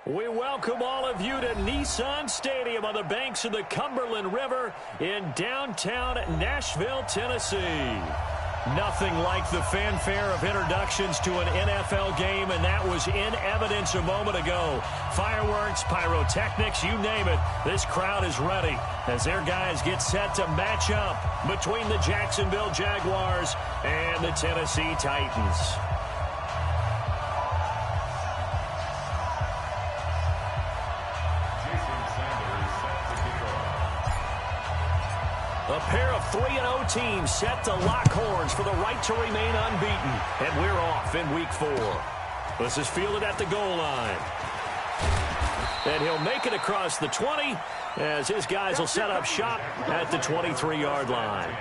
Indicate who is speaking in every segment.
Speaker 1: We welcome all of you to Nissan Stadium on the banks of the Cumberland River in downtown Nashville, Tennessee. Nothing like the fanfare of introductions to an NFL game, and that was in evidence a moment ago. Fireworks, pyrotechnics, you name it. This crowd is ready as their guys get set to match up between the Jacksonville Jaguars and the Tennessee Titans. A pair of 3-0 teams set to lock horns for the right to remain unbeaten. And we're off in week 4. This is fielded at the goal line. And he'll make it across the 20 as his guys will set up shop at the 23-yard line.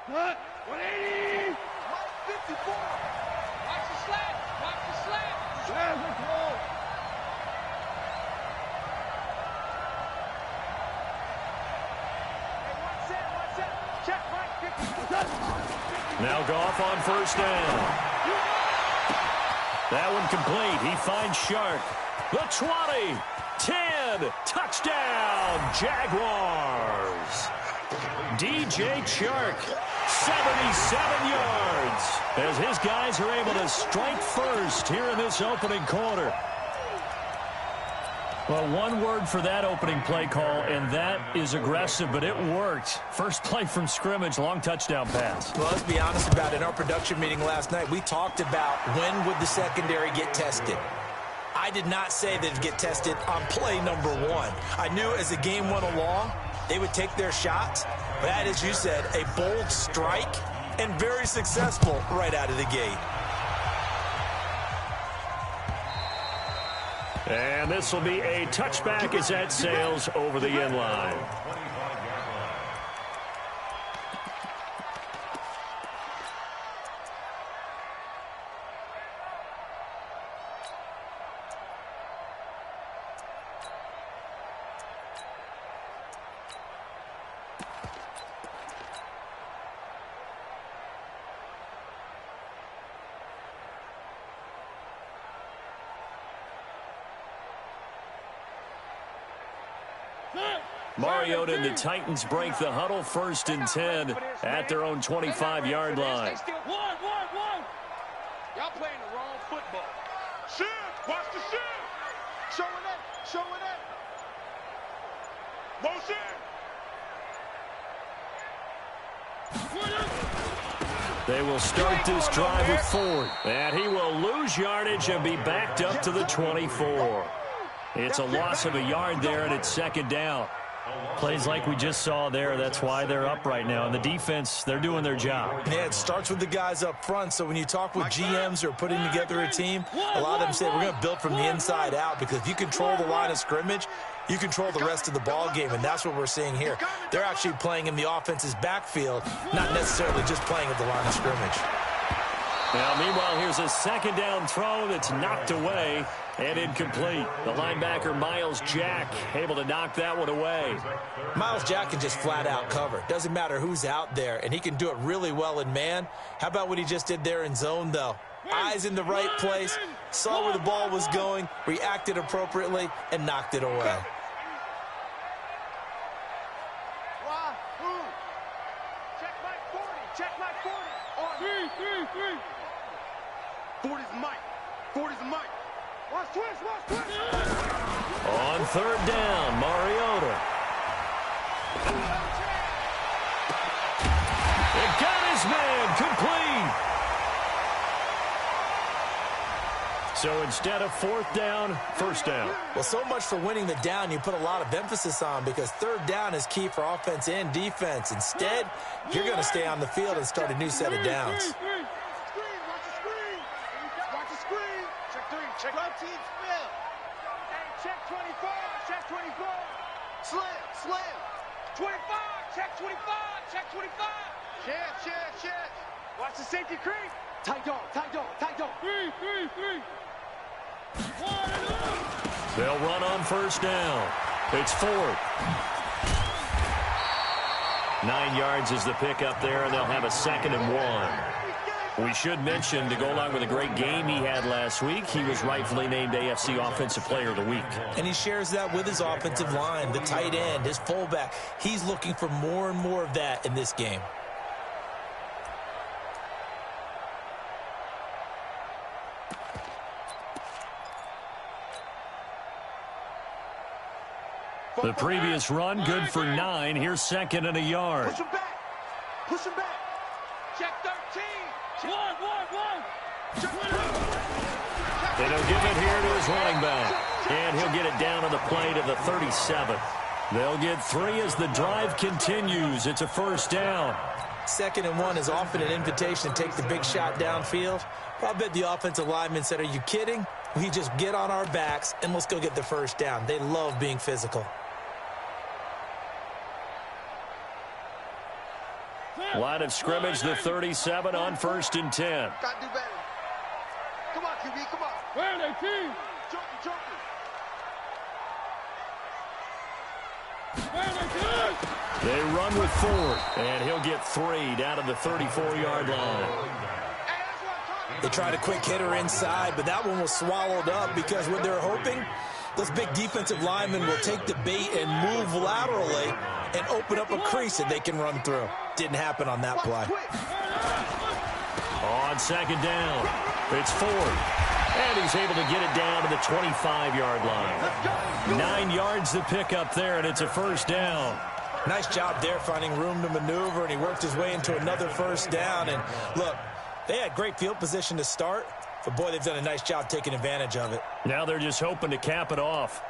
Speaker 2: Cut! 180! 54! Watch the slap! Watch the slap! Slap the ball! Hey, one set! Check right, 50.
Speaker 1: Now Goff on first down. That one complete. He finds Shark. The 20, 10, touchdown, Jaguars. DJ Chark, 77 yards, as his guys are able to strike first here in this opening quarter. Well, one word for that opening play call, and that is aggressive, but it worked. First play from scrimmage, long touchdown pass.
Speaker 3: Well, let's be honest about it. In our production meeting last night, we talked about when would the secondary get tested. I did not say they'd get tested on play number 1. I knew as the game went along, they would take their shots. But that, as you said, a bold strike and very successful right out of the gate.
Speaker 1: And this will be a touchback as that sails over the end line. Mariota and the Titans break the huddle, 1st and 10 at their own 25-yard line.
Speaker 2: One. Y'all playing the wrong football. Shoot! Watch the shoot! Showing it! Motion!
Speaker 1: They will start this drive with Ford. And he will lose yardage and be backed up to the 24. It's a loss of a yard there, and it's 2nd down. Plays like we just saw there. That's why they're up right now. And the defense, they're doing their job.
Speaker 3: Yeah, it starts with the guys up front. So when you talk with GMs who are putting together a team, a lot of them say we're going to build from the inside out, because if you control the line of scrimmage, you control the rest of the ball game, and that's what we're seeing here. They're actually playing in the offense's backfield, not necessarily just playing at the line of scrimmage.
Speaker 1: Now, meanwhile, here's a second down throw that's knocked away and incomplete. The linebacker, Myles Jack, able to knock that one away.
Speaker 3: Myles Jack can just flat out cover. Doesn't matter who's out there, and he can do it really well in man. How about what he just did there in zone, though? Eyes in the right place, saw where the ball was going, reacted appropriately, and knocked it away.
Speaker 2: Check my 40. Check my 40. On. 40's Mike. 40's Mike. Watch twist. Watch twist.
Speaker 1: On third down, Mariota. It got his man complete. So instead of fourth down, first down.
Speaker 3: Well, so much for winning the down you put a lot of emphasis on, because third down is key for offense and defense. Instead, you're going to stay on the field and start a new set of downs.
Speaker 2: Check our team spell. Hey, check 24. Check 24. Slam. 25. Check 25. Check 25. Check. Watch the safety creep. Tight dog. Three.
Speaker 1: They'll run on first down. It's fourth. 9 yards is the pickup there, and they'll have a 2nd and 1. We should mention, to go along with a great game he had last week, he was rightfully named AFC Offensive Player of the Week.
Speaker 3: And he shares that with his offensive line, the tight end, his fullback. He's looking for more and more of that in this game.
Speaker 1: The previous run, good for 9. Here's 2nd and a yard.
Speaker 2: Push him back. Check 13. One.
Speaker 1: And he'll give it here to his running back. And he'll get it down on the play to the 37. They'll get 3 as the drive continues. It's a first down.
Speaker 3: 2nd and 1 is often an invitation to take the big shot downfield. I bet the offensive lineman said, "Are you kidding? We just get on our backs and let's go get the first down." They love being physical.
Speaker 1: Line of scrimmage, the 37 on 1st and 10.
Speaker 2: Gotta do better. Come on, QB, come on. Where are they, team? Junkie.
Speaker 1: They run with 4, and he'll get 3 down to the 34-yard line.
Speaker 3: They tried a quick hitter inside, but that one was swallowed up because what they're hoping, those big defensive linemen will take the bait and move laterally and open up a crease that they can run through. Didn't happen on that play.
Speaker 1: On 2nd down, it's 4. And he's able to get it down to the 25-yard line. 9 yards to pick up there, and it's a first down.
Speaker 3: Nice job there finding room to maneuver, and he worked his way into another first down. And look, they had great field position to start, but boy, they've done a nice job taking advantage of it.
Speaker 1: Now they're just hoping to cap it off.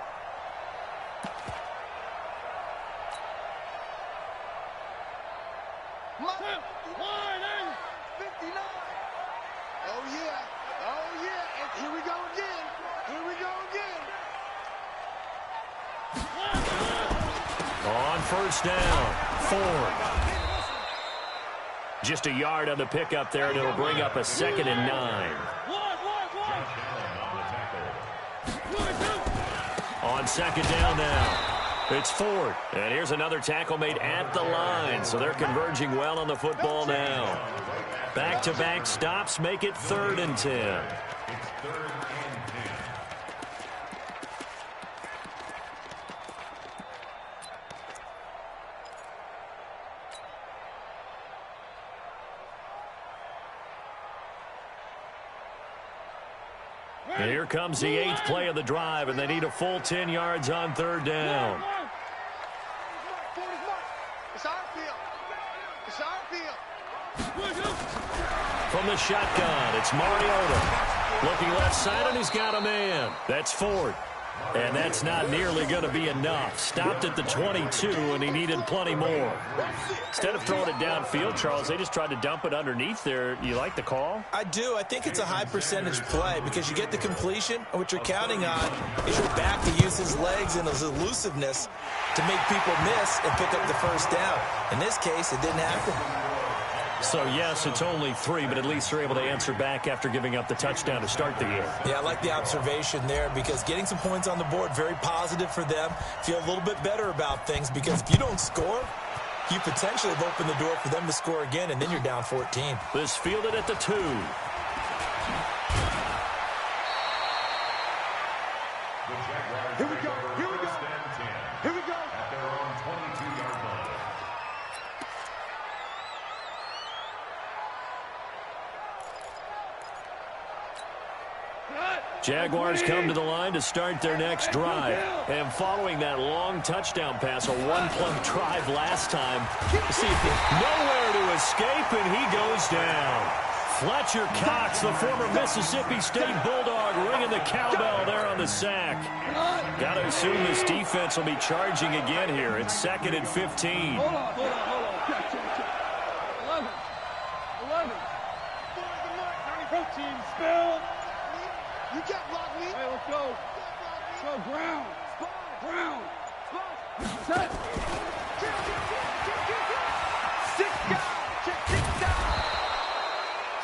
Speaker 1: On first down, 4. Just a yard on the pickup there, and it'll bring up a 2nd and 9. On 2nd down now, it's 4. And here's another tackle made at the line, so they're converging well on the football now. Back-to-back stops make it 3rd and 10. And here comes the 8th play of the drive, and they need a full 10 yards on 3rd down. From the shotgun, it's Mariota. Looking left side, and he's got a man. That's 4. And that's not nearly going to be enough. Stopped at the 22, and he needed plenty more. Instead of throwing it downfield, Charles, they just tried to dump it underneath there. You like the call?
Speaker 3: I do. I think it's a high-percentage play because you get the completion, and what you're counting on is your back to use his legs and his elusiveness to make people miss and pick up the first down. In this case, it didn't happen.
Speaker 1: So, yes, it's only 3, but at least they're able to answer back after giving up the touchdown to start the game.
Speaker 3: Yeah, I like the observation there because getting some points on the board, very positive for them. Feel a little bit better about things because if you don't score, you potentially have opened the door for them to score again, and then you're down 14.
Speaker 1: This fielded at the 2.
Speaker 2: Here we go. Here we go. Here we go.
Speaker 4: At their own 22-yard line.
Speaker 1: Jaguars come to the line to start their next drive. And following that long touchdown pass, a one-play drive last time, nowhere to escape, and he goes down. Fletcher Cox, the former Mississippi State Bulldog, ringing the cowbell there on the sack. Got to assume this defense will be charging again here. It's 2nd and 15.
Speaker 2: Hold on. Check. 11. 15. Spill. You can't block me. Hey, let's go. Let's go. Ground. Set.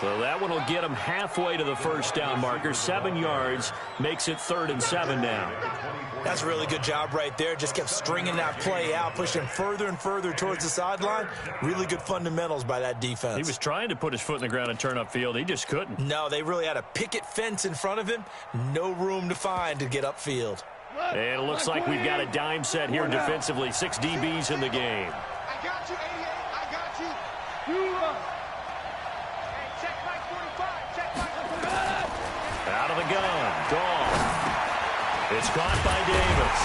Speaker 1: So that one will get him halfway to the first down marker. 7 yards makes it 3rd and 7 now.
Speaker 3: That's a really good job right there. Just kept stringing that play out, pushing further and further towards the sideline. Really good fundamentals by that defense.
Speaker 1: He was trying to put his foot in the ground and turn upfield. He just couldn't.
Speaker 3: No, they really had a picket fence in front of him. No room to find to get upfield.
Speaker 1: And it looks like we've got a dime set here defensively. 6 DBs in the game.
Speaker 2: I got you, 88. I got you. Hey, check Mike 45. Check Mike 45.
Speaker 1: Out of the gun. Gone. It's caught by Davis.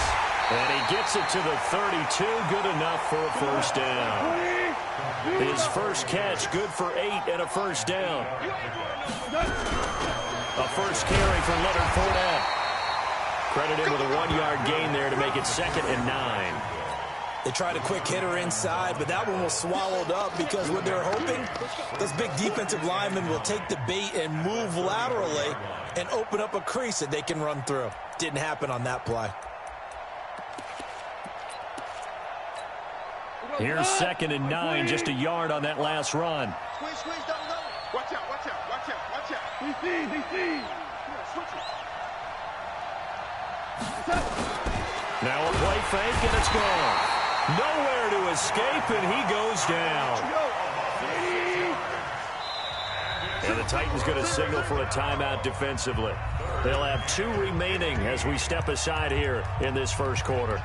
Speaker 1: And he gets it to the 32. Good enough for a first down. His first catch, good for 8 and a first down. A first carry for Leonard Fournette. Credit him with a 1-yard gain there to make it 2nd and 9.
Speaker 3: They tried a quick hitter inside, but that one was swallowed up because what they're hoping, those big defensive linemen will take the bait and move laterally and open up a crease that they can run through. Didn't happen on that play.
Speaker 1: Here's 2nd and 9, just a yard on that last run.
Speaker 2: Squeeze, double. Watch out. DC. Switch it.
Speaker 1: Now a play fake, and it's gone. Nowhere to escape, and he goes down. And the Titans going to signal for a timeout defensively. They'll have 2 remaining as we step aside here in this first quarter.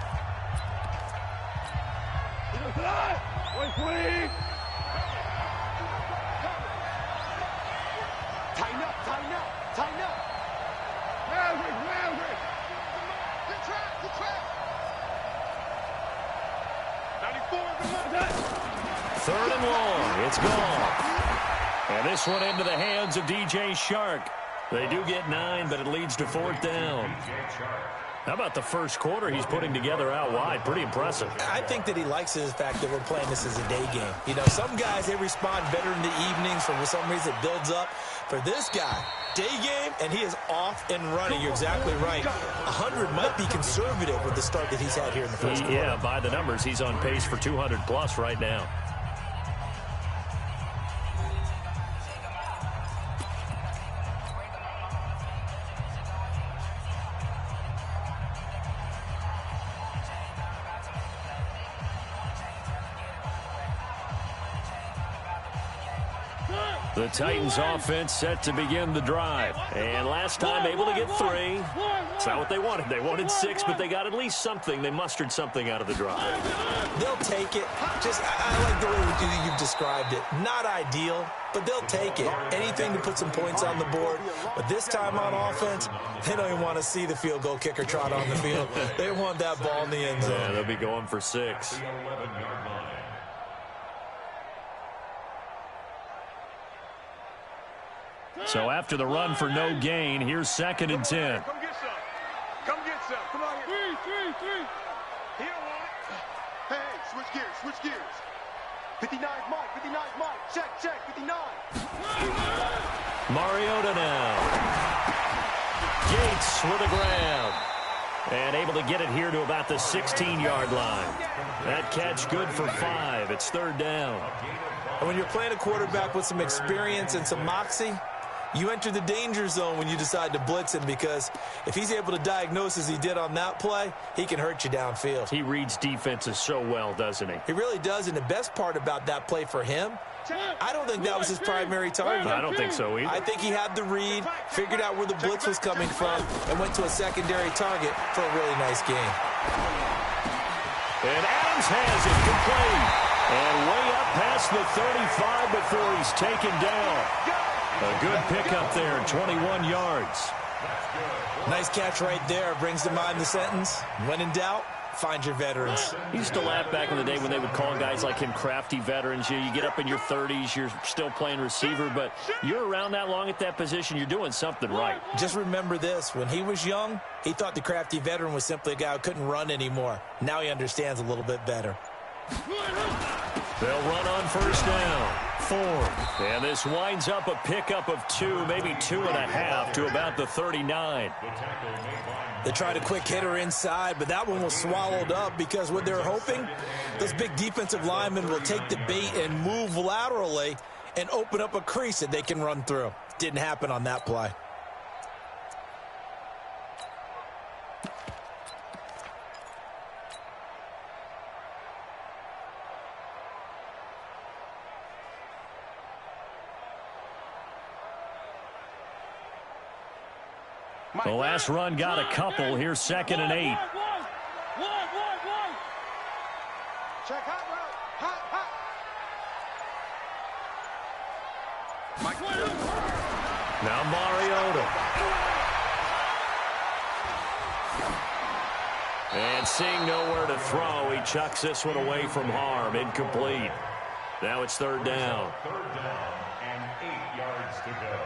Speaker 2: Tighten up. Maverick. Good track. 94.
Speaker 1: 3rd and long. It's gone. And this one into the hands of DJ Shark. They do get 9, but it leads to 4th down. How about the first quarter he's putting together out wide? Pretty impressive.
Speaker 3: I think that he likes the fact that we're playing this as a day game. You know, some guys, they respond better in the evenings. For some reason, it builds up. For this guy, day game, and he is off and running. You're exactly right. 100 might be conservative with the start that he's had here in the first quarter.
Speaker 1: Yeah, by the numbers, he's on pace for 200+ right now. The Titans offense set to begin the drive. And last time able to get 3. It's not what they wanted. They wanted 6, but they got at least something. They mustered something out of the drive.
Speaker 3: They'll take it. I like the way you've described it. Not ideal, but they'll take it. Anything to put some points on the board. But this time on offense, they don't even want to see the field goal kicker trot on the field. They want that ball in the end zone.
Speaker 1: Yeah, they'll be going for 6. So after the run for no gain, here's 2nd and 10.
Speaker 2: Come get some. Come on here. 3. He don't want it. Hey, switch gears. 59's Mike. Check, 59.
Speaker 1: Mariota now. Gates with the ground. And able to get it here to about the 16-yard line. That catch good for 5. It's third down.
Speaker 3: And when you're playing a quarterback with some experience and some moxie, you enter the danger zone when you decide to blitz him, because if he's able to diagnose as he did on that play, he can hurt you downfield.
Speaker 1: He reads defenses so well, doesn't he?
Speaker 3: He really does, and the best part about that play for him, I don't think that was his primary target.
Speaker 1: I don't think so either.
Speaker 3: I think he had the read, figured out where the blitz was coming from, and went to a secondary target for a really nice game.
Speaker 1: And Adams has it complete. And way up past the 35 before he's taken down. A good pickup there, 21 yards.
Speaker 3: Nice catch right there. Brings to mind the sentence, when in doubt, find your veterans.
Speaker 1: He used to laugh back in the day when they would call guys like him crafty veterans. You get up in your 30s, you're still playing receiver, but you're around that long at that position, you're doing something right.
Speaker 3: Just remember this. When he was young, he thought the crafty veteran was simply a guy who couldn't run anymore. Now he understands a little bit better.
Speaker 1: They'll run on first down. 4. And this winds up a pickup of 2, maybe 2.5 to about the 39.
Speaker 3: They tried a quick hitter inside, but that one was swallowed up because what they're hoping, those big defensive linemen will take the bait and move laterally and open up a crease that they can run through. Didn't happen on that play.
Speaker 1: The last run got a couple. Here's 2nd and 8.
Speaker 2: Check hot route. Hot.
Speaker 1: Now Mariota. And seeing nowhere to throw, he chucks this one away from harm. Incomplete. Now it's third down.
Speaker 4: Third down and 8 yards to go.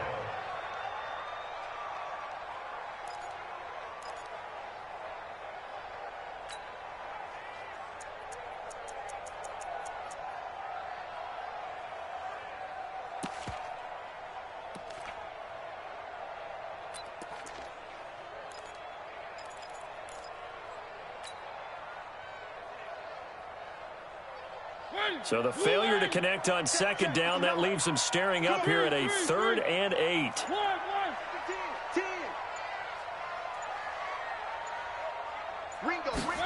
Speaker 1: So the failure to connect on 2nd down, that leaves him staring up here at a 3rd and 8.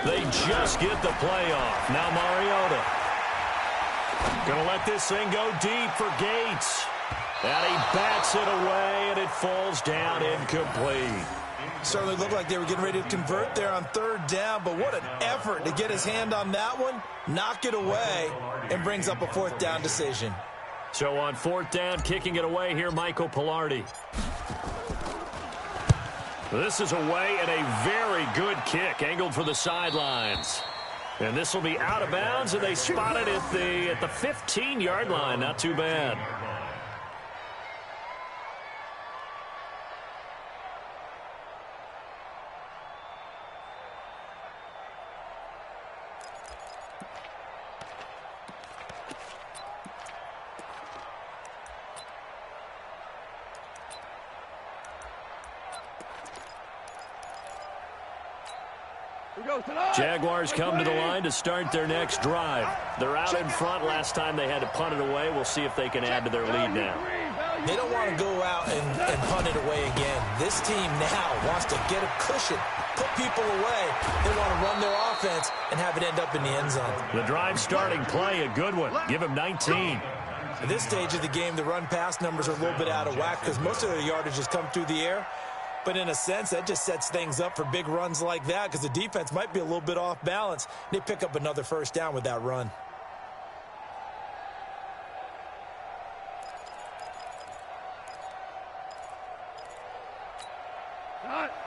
Speaker 1: They just get the play off. Now Mariota. Gonna let this thing go deep for Gates. And he bats it away, and it falls down incomplete.
Speaker 3: Certainly looked like they were getting ready to convert there on 3rd down, but what an effort to get his hand on that one, knock it away, and brings up a 4th down decision.
Speaker 1: So on 4th down, kicking it away here, Michael Pilardi. This is away, and a very good kick, angled for the sidelines. And this will be out of bounds, and they spot it at the 15-yard line. Not too bad. Jaguars come to the line to start their next drive. They're out in front. Last time they had to punt it away. We'll see if they can add to their lead now.
Speaker 3: They don't want to go out and punt it away again. This team now wants to get a cushion, put people away. They want to run their offense and have it end up in the end zone.
Speaker 1: The drive starting play, a good one. Give him 19.
Speaker 3: At this stage of the game, the run-pass numbers are a little bit out of whack because most of their yardage has come through the air. But in a sense, that just sets things up for big runs like that because the defense might be a little bit off balance. They pick up another first down with that run.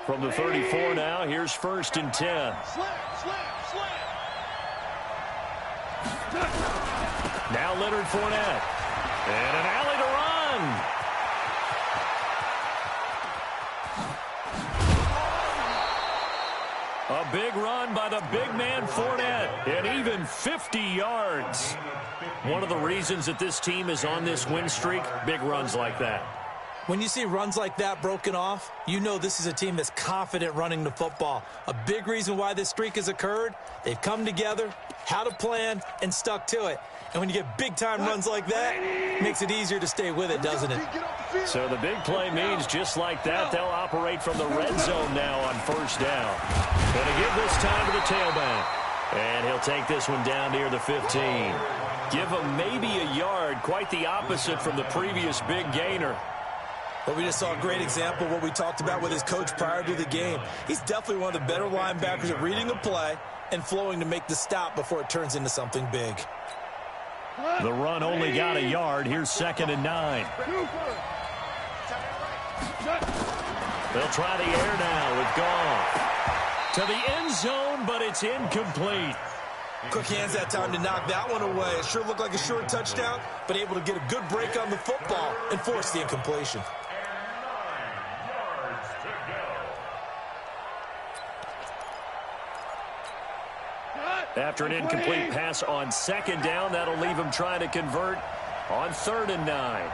Speaker 1: From the 34 now, here's 1st and 10. Now Leonard Fournette. And an alley to run. A big run by the big man Fournette, and even 50 yards. One of the reasons that this team is on this win streak, big runs like that.
Speaker 3: When you see runs like that broken off, you know this is a team that's confident running the football. A big reason why this streak has occurred, they've come together, had a plan, and stuck to it. And when you get big-time runs like that, it makes it easier to stay with it, doesn't it?
Speaker 1: So the big play means just like that, they'll operate from the red zone now on first down. Going to give this time to the tailback. And he'll take this one down near the 15. Give him maybe a yard, quite the opposite from the previous big gainer.
Speaker 3: Well, we just saw a great example of what we talked about with his coach prior to the game. He's definitely one of the better linebackers at reading a play and flowing to make the stop before it turns into something big.
Speaker 1: The run only got a yard. Here's 2nd and 9. They'll try the air now with Goff. To the end zone, but it's incomplete.
Speaker 3: Quick hands that time to knock that one away. It sure looked like a short touchdown, but able to get a good break on the football and force the incompletion.
Speaker 1: After an incomplete pass on 2nd down, that'll leave him trying to convert on 3rd and 9.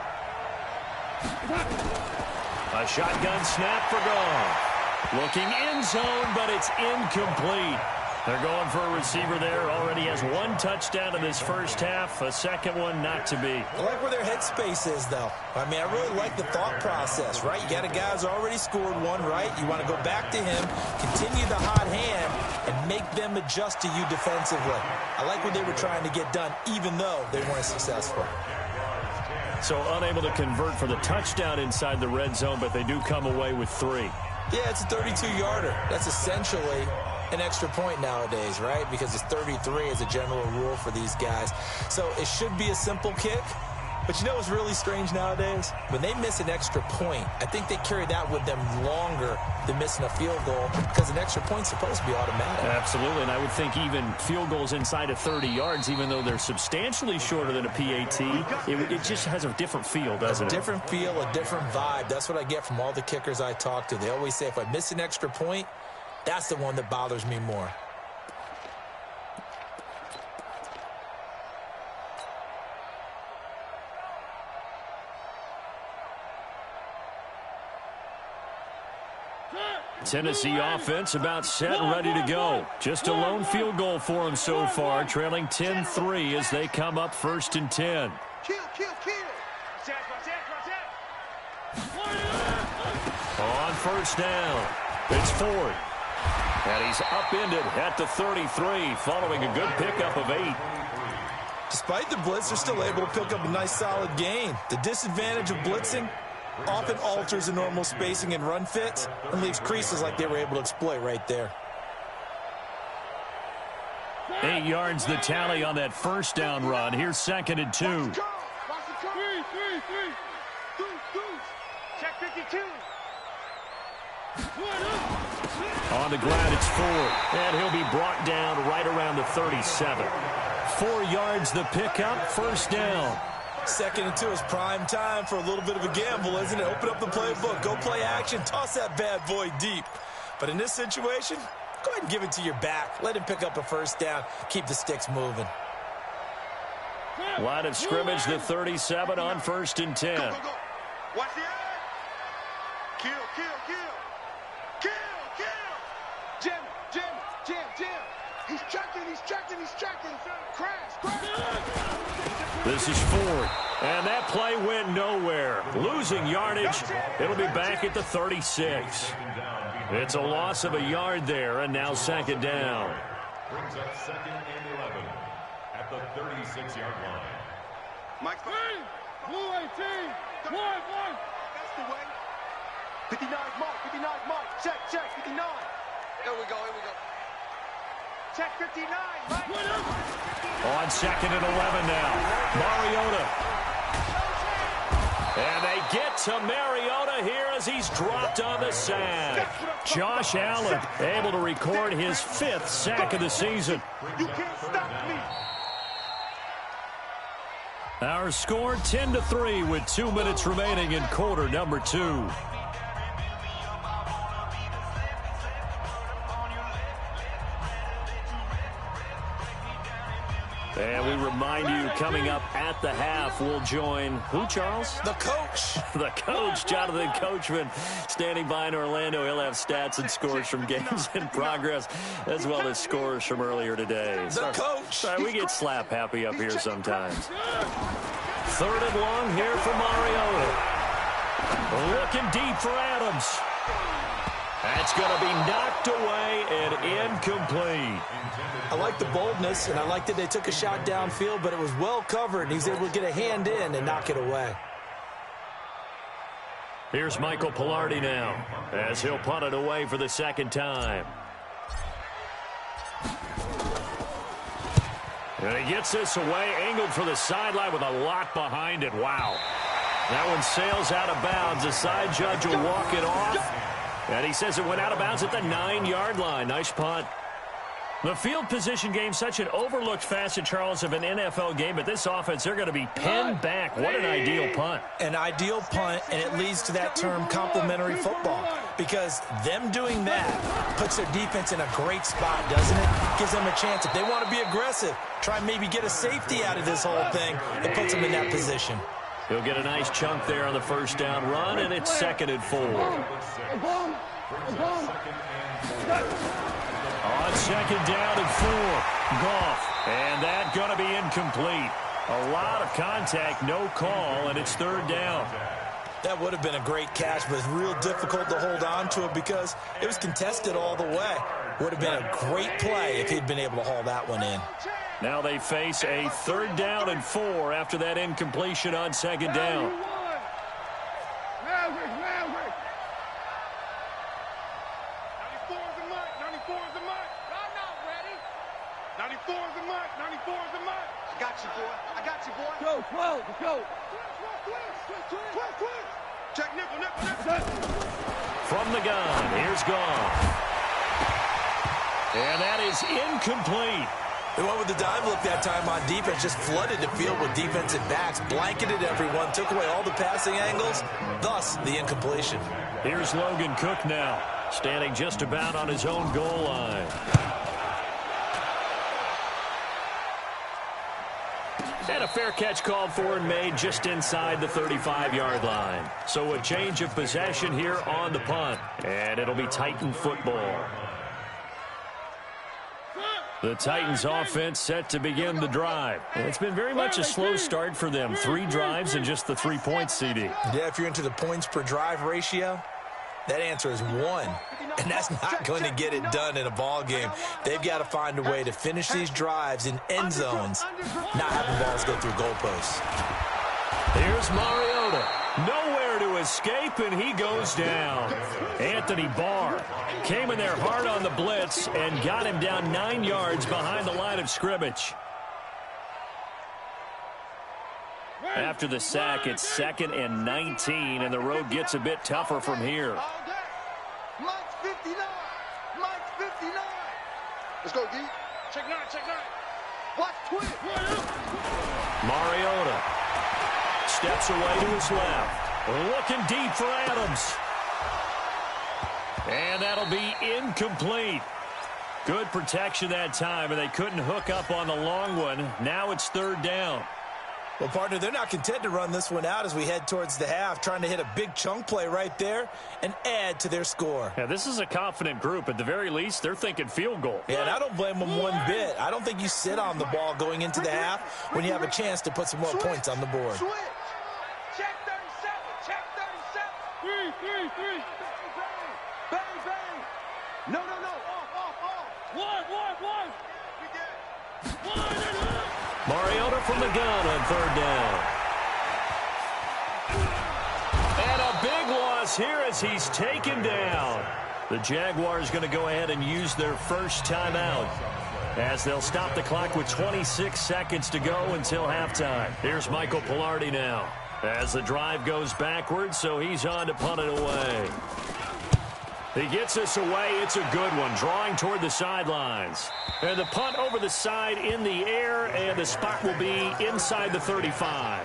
Speaker 1: A shotgun snap for Goff. Looking end zone, but it's incomplete. They're going for a receiver there. Already has 1 touchdown in this first half. A second one not to be.
Speaker 3: I like where their headspace is, though. I mean, I really like the thought process, right? You got a guy who's already scored 1, right? You want to go back to him, continue the hot hand, and make them adjust to you defensively. I like what they were trying to get done, even though they weren't successful.
Speaker 1: So unable to convert for the touchdown inside the red zone, but they do come away with 3.
Speaker 3: Yeah, it's a 32-yarder. That's essentially an extra point nowadays, right? Because it's 33 as a general rule for these guys. So it should be a simple kick. But you know what's really strange nowadays? When they miss an extra point, I think they carry that with them longer than missing a field goal because an extra point's supposed to be automatic.
Speaker 1: Absolutely, and I would think even field goals inside of 30 yards, even though they're substantially shorter than a PAT, it just has a different feel, doesn't it?
Speaker 3: A different feel, a different vibe. That's what I get from all the kickers I talk to. They always say if I miss an extra point, that's the one that bothers me more.
Speaker 1: Tennessee offense about set and ready to go. Just a lone field goal for them so far, trailing 10-3 as they come up 1st and 10. On first down, it's Ford. And he's upended at the 33, following a good pickup of 8.
Speaker 3: Despite the blitz, they're still able to pick up a nice solid gain. The disadvantage of blitzing often alters the normal spacing and run fits and leaves creases like they were able to exploit right there.
Speaker 1: 8 yards the tally on that first down run. Here's 2nd and 2.
Speaker 2: Check 52.
Speaker 1: On the ground, it's Ford. And he'll be brought down right around the 37. 4 yards the pickup, first down.
Speaker 3: 2nd and 2 is prime time for a little bit of a gamble, isn't it? Open up the playbook, go play action, toss that bad boy deep. But in this situation, go ahead and give it to your back. Let him pick up a first down, keep the sticks moving.
Speaker 1: Line of scrimmage, the 37 on 1st and 10.
Speaker 2: Go, go, go. Watch the eye. Kill, kill, kill. Kill, kill. Jim, Jim, Jim, Jim. He's checking, he's checking, he's checking. Crash, crash.
Speaker 1: This is Ford. And that play went nowhere. Losing yardage. It'll be back at the 36. It's a loss of a yard there, and now 2nd down.
Speaker 4: Brings up 2nd and 11 at the 36-yard line.
Speaker 2: Mike, Blue 18. One. That's the way. 59 mark, 59 mark. Check, check, 59. Here we go, here we go. Check 59, Mike.
Speaker 1: On 2nd and 11 now. Mariota. And they get to Mariota here as he's dropped on the sack. Josh Allen able to record his 5th sack of the season.
Speaker 2: You can't stop me.
Speaker 1: Our score 10-3 with 2 minutes remaining in quarter number 2. And we remind you, coming up at the half. We'll join who, Charles?
Speaker 3: The coach.
Speaker 1: The coach, Jonathan Coachman, standing by in Orlando. He'll have stats and scores from games in progress, as well as scores from earlier today.
Speaker 3: The coach.
Speaker 1: Sorry, we get slap happy up here sometimes. 3rd and long here for Mariota. Looking deep for Adams. That's going to be knocked away and incomplete.
Speaker 3: I like the boldness, and I like that they took a shot downfield, but it was well covered, and he's able to get a hand in and knock it away.
Speaker 1: Here's Michael Pilardi now, as he'll punt it away for the 2nd time. And he gets this away, angled for the sideline with a lot behind it. Wow. That one sails out of bounds. The side judge will walk it off. And he says it went out of bounds at the 9-yard line. Nice punt. The field position game, such an overlooked facet, Charles, of an NFL game. But this offense, they're going to be pinned back. What an ideal punt.
Speaker 3: An ideal punt, and it leads to that term complementary football. Because them doing that puts their defense in a great spot, doesn't it? Gives them a chance. If they want to be aggressive, try and maybe get a safety out of this whole thing, it puts them in that position.
Speaker 1: He'll get a nice chunk there on the 1st down run, and it's 2nd and 4. On 2nd down and 4, Goff. And that going to be incomplete. A lot of contact, no call, and it's 3rd down.
Speaker 3: That would have been a great catch, but it's real difficult to hold on to it because it was contested all the way. Would have been a great play if he'd been able to haul that one in.
Speaker 1: Now they face a 3rd down and 4 after that incompletion on 2nd down.
Speaker 2: Go, let's go. Check nickel.
Speaker 1: From the gun, here's Goff. And that is incomplete.
Speaker 3: They went with the dive look that time on defense, just flooded the field with defensive backs, blanketed everyone, took away all the passing angles, thus the incompletion.
Speaker 1: Here's Logan Cook now, standing just about on his own goal line. And a fair catch called for and made just inside the 35-yard line. So a change of possession here on the punt, and it'll be Titan football. The Titans offense set to begin the drive. And it's been very much a slow start for them. 3 drives and just the 3 points, CD.
Speaker 3: Yeah, if you're into the points per drive ratio, that answer is 1. And that's not going to get it done in a ball game. They've got to find a way to finish these drives in end zones, not having balls go through goalposts.
Speaker 1: Here's Mariota. Nowhere to escape, and he goes down. Anthony Barr came in there hard on the blitz and got him down 9 yards behind the line of scrimmage. After the sack, it's 2nd and 19, and the road gets a bit tougher from here.
Speaker 2: Mike's 59. Mike's 59. Let's go, D. Check 9, check 9. Watch twin.
Speaker 1: Mariota steps away to his left. Looking deep for Adams. And that'll be incomplete. Good protection that time, and they couldn't hook up on the long one. Now it's 3rd down.
Speaker 3: Well, partner, they're not content to run this one out as we head towards the half, trying to hit a big chunk play right there and add to their score.
Speaker 1: Yeah, this is a confident group. At the very least, they're thinking field goal.
Speaker 3: Yeah, and I don't blame them one bit. I don't think you sit on the ball going into the half when you have a chance to put some more points on the board.
Speaker 2: Switch. Check 37. Check 37. 3. Bang, bang. No. Off. One. We get it.
Speaker 1: Mariota from the gun on 3rd down. And a big loss here as he's taken down. The Jaguars going to go ahead and use their first timeout as they'll stop the clock with 26 seconds to go until halftime. Here's Michael Pilardi now as the drive goes backwards, so he's on to punt it away. He gets this away. It's a good one, drawing toward the sidelines. And the punt over the side in the air, and the spot will be inside the 35.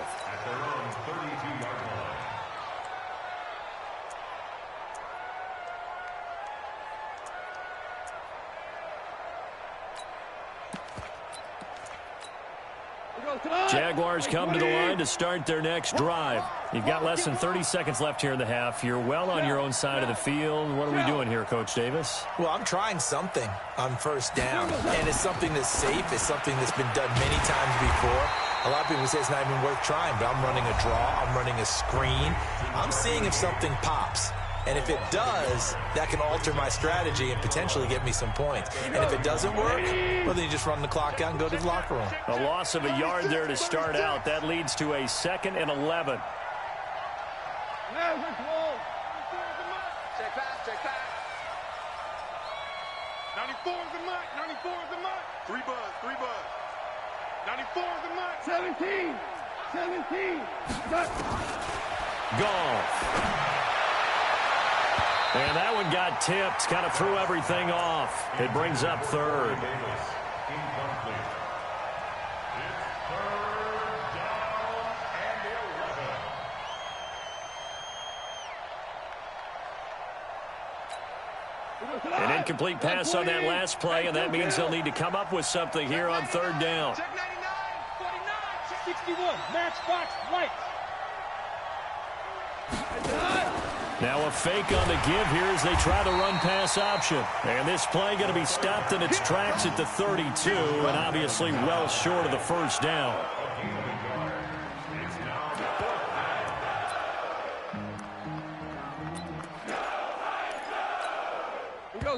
Speaker 1: Jaguars come to the line to start their next drive. You've got less than 30 seconds left here in the half. You're well on your own side of the field. What are we doing here, Coach Davis?
Speaker 3: Well, I'm trying something on first down, and it's something that's safe. It's something that's been done many times before. A lot of people say it's not even worth trying, but I'm running a draw. I'm running a screen. I'm seeing if something pops. And if it does, that can alter my strategy and potentially get me some points. And if it doesn't work, well, then you just run the clock out and go to the locker room.
Speaker 1: A loss of a yard there to start out. That leads to a 2nd and 11.
Speaker 2: Check back, check back. 94 is the mark, 94 is the mark. 3 buzz, 3 buzz. 94 is the mark. 17, 17.
Speaker 1: Golf. And that one got tipped, kind of threw everything off. It brings up 3rd. An incomplete pass on that last play, and that means they'll need to come up with something here on 3rd down.
Speaker 2: Check 99, 49,
Speaker 5: 61, matchbox lights.
Speaker 1: Now a fake on the give here as they try the run-pass option. And this play going to be stopped in its tracks at the 32, and obviously well short of the first down.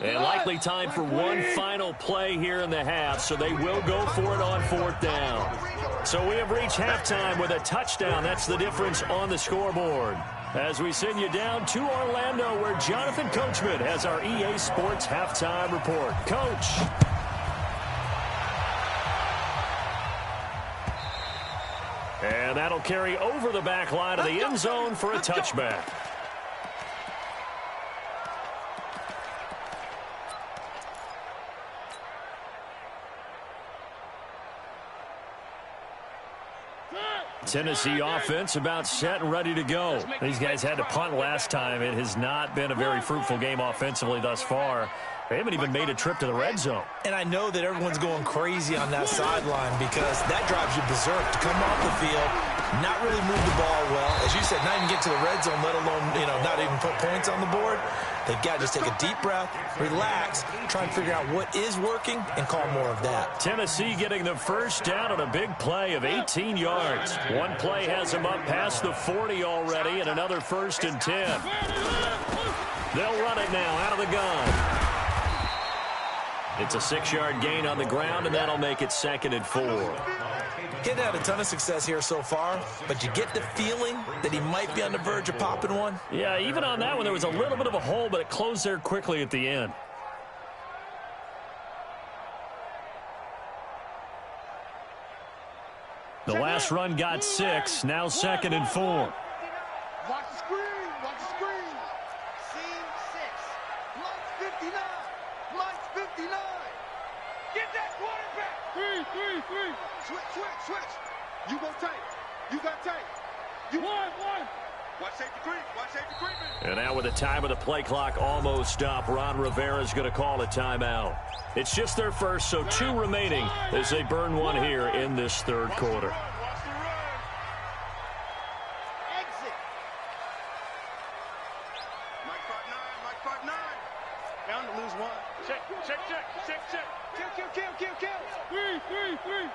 Speaker 1: And likely time for one final play here in the half, so they will go for it on 4th down. So we have reached halftime with a touchdown. That's the difference on the scoreboard. As we send you down to Orlando, where Jonathan Coachman has our EA Sports halftime report. Coach. And that'll carry over the back line of the end zone for a touchback. Tennessee offense about set and ready to go. These guys had to punt last time. It has not been a very fruitful game offensively thus far. They haven't even made a trip to the red zone.
Speaker 3: And I know that everyone's going crazy on that sideline because that drives you berserk to come off the field, not really move the ball well. As you said, not even get to the red zone, let alone, not even put points on the board. They've got to just take a deep breath, relax, try and figure out what is working, and call more of that.
Speaker 1: Tennessee getting the first down on a big play of 18 yards. One play has them up past the 40 already, and another 1st and 10. They'll run it now out of the gun. It's a 6-yard gain on the ground, and that'll make it 2nd and 4.
Speaker 3: Getting had a ton of success here so far, but you get the feeling that he might be on the verge of popping one.
Speaker 1: Yeah, even on that one, there was a little bit of a hole, but it closed there quickly at the end. The last run got 6, now 2nd and 4.
Speaker 2: Watch the screen, watch the screen. Seam 6, lights 59, lights 59. Get that quarterback. 3. Switch. You go tight. You got tight. You one. Watch safety creep. Watch safety creeping.
Speaker 1: And now with the time of the play clock almost up, Ron Rivera's going to call a timeout. It's just their first, so 2 remaining as they burn one here in this 3rd quarter.
Speaker 2: Watch the run. Exit. Mike 5-9. Down to lose 1. Check. Kill. 3.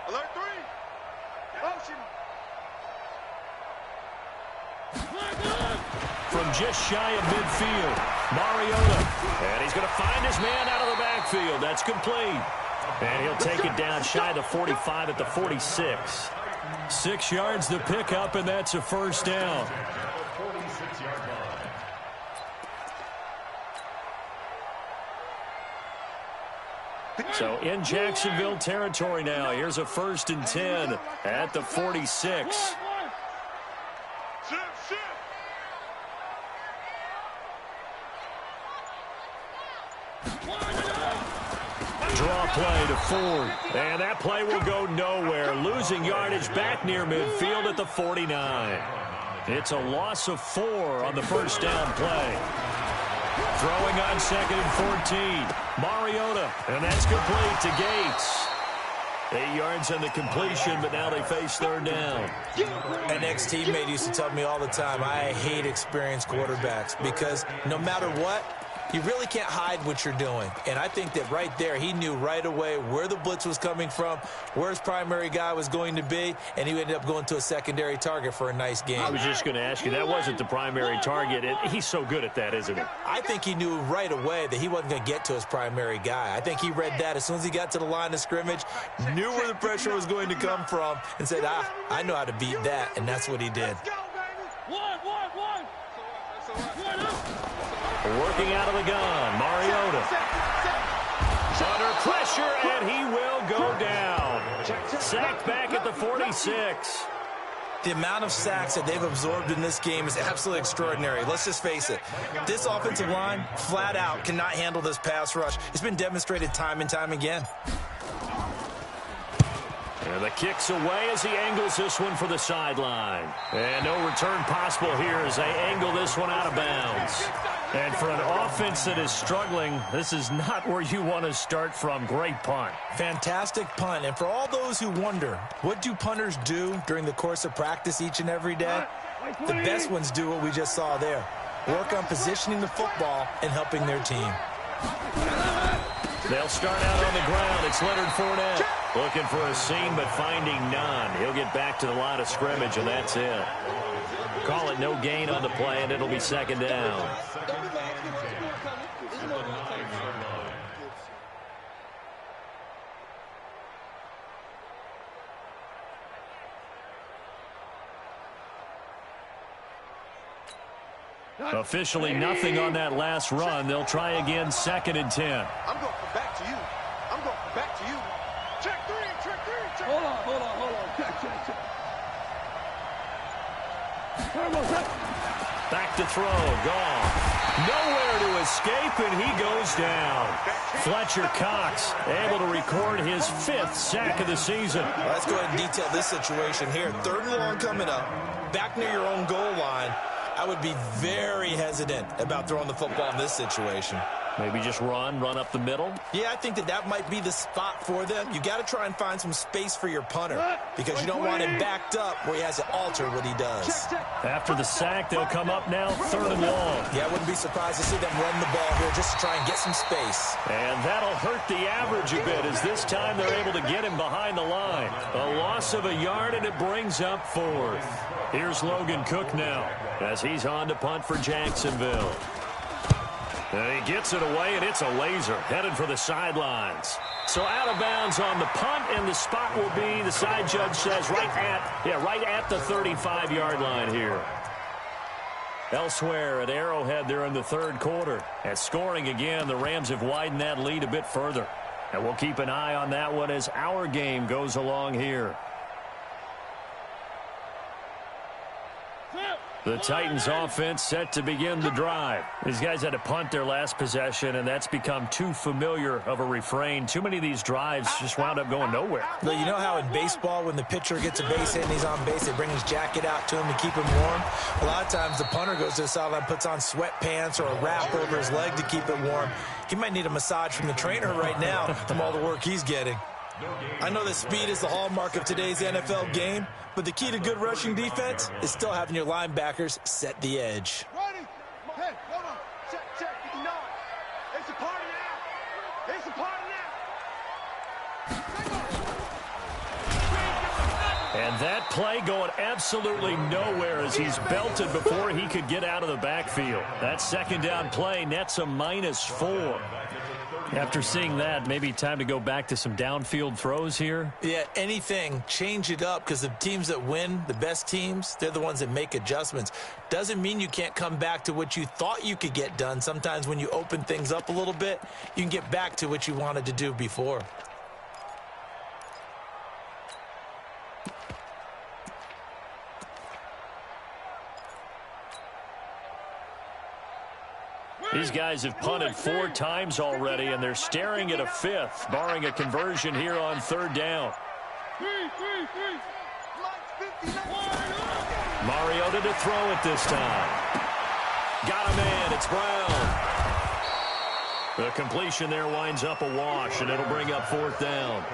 Speaker 2: Alert 3. Motion.
Speaker 1: From just shy of midfield, Mariota. And he's going to find his man out of the backfield. That's complete. And he'll take it down shy of the 45 at the 46. 6 yards to pick up, and that's a 1st down. So in Jacksonville territory now. Here's a 1st and 10 at the 46. Draw play to Ford. And that play will go nowhere. Losing yardage back near midfield at the 49. It's a loss of 4 on the 1st down play. Throwing on 2nd and 14. Mariota. And that's complete to Gates. 8 yards on the completion, but now they face third down.
Speaker 3: An ex-teammate used to tell me all the time, I hate experienced quarterbacks because no matter what, you really can't hide what you're doing. And I think that right there, he knew right away where the blitz was coming from, where his primary guy was going to be, and he ended up going to a secondary target for a nice game.
Speaker 1: I was just going to ask you, that wasn't the primary target. He's so good at that, isn't he?
Speaker 3: I think he knew right away that he wasn't going to get to his primary guy. I think he read that as soon as he got to the line of scrimmage, knew where the pressure was going to come from, and said, I know how to beat that, and that's what he did.
Speaker 1: Working out of the gun, Mariota. Under pressure, and he will go down. Sacked back at the 46.
Speaker 3: The amount of sacks that they've absorbed in this game is absolutely extraordinary. Let's just face it. This offensive line, flat out, cannot handle this pass rush. It's been demonstrated time and time again.
Speaker 1: And the kick's away as he angles this one for the sideline. And no return possible here as they angle this one out of bounds. And for an offense that is struggling, this is not where you want to start from. Great punt.
Speaker 3: Fantastic punt. And for all those who wonder, what do punters do during the course of practice each and every day? The best ones do what we just saw there. Work on positioning the football and helping their team.
Speaker 1: They'll start out on the ground. It's Leonard Fournette. Looking for a seam, but finding none. He'll get back to the line of scrimmage, and that's it. Call it no gain on the play, and it'll be second down. Officially nothing on that last run. They'll try again, 2nd and 10.
Speaker 2: I'm going back to you. I'm going back to you. Check three, check three, check. Hold on. Check.
Speaker 1: Back to throw, gone. Nowhere to escape, and he goes down. Fletcher Cox able to record his 5th sack of the season.
Speaker 3: Let's go ahead and detail this situation here. 3rd and long coming up, back near your own goal line. I would be very hesitant about throwing the football in this situation.
Speaker 1: Maybe just run up the middle?
Speaker 3: Yeah, I think that might be the spot for them. You got to try and find some space for your punter because you don't want him backed up where he has to alter what he does.
Speaker 1: After the sack, they'll come up now 3rd and long.
Speaker 3: Yeah, I wouldn't be surprised to see them run the ball here just to try and get some space.
Speaker 1: And that'll hurt the average a bit as this time they're able to get him behind the line. A loss of a yard, and it brings up 4th. Here's Logan Cook now as he's on to punt for Jacksonville. And he gets it away, and it's a laser headed for the sidelines. So out of bounds on the punt, and the spot will be, the side judge says, right at the 35-yard line here. Elsewhere at Arrowhead there in the 3rd quarter. And scoring again, the Rams have widened that lead a bit further. And we'll keep an eye on that one as our game goes along here. The Titans offense set to begin the drive. These guys had to punt their last possession, and that's become too familiar of a refrain. Too many of these drives just wound up going nowhere.
Speaker 3: Well, you know how in baseball when the pitcher gets a base hit and he's on base, they bring his jacket out to him to keep him warm? A lot of times the punter goes to the sideline, puts on sweatpants or a wrap over his leg to keep it warm. He might need a massage from the trainer right now from all the work he's getting. I know that speed is the hallmark of today's NFL game, but the key to good rushing defense is still having your linebackers set the edge.
Speaker 2: Ready? Hey, hold on. Check. You know it. It's a party now. It's a party now.
Speaker 1: And that play going absolutely nowhere as he's belted before he could get out of the backfield. That 2nd down play nets a -4. After seeing that, maybe time to go back to some downfield throws here.
Speaker 3: Yeah, anything. Change it up because the teams that win, the best teams, they're the ones that make adjustments. Doesn't mean you can't come back to what you thought you could get done. Sometimes when you open things up a little bit, you can get back to what you wanted to do before.
Speaker 1: These guys have punted 4 times already, and they're staring at a 5th, barring a conversion here on 3rd down. Mariota to throw it this time. Got a man. It's Brown. The completion there winds up a wash, and it'll bring up 4th down.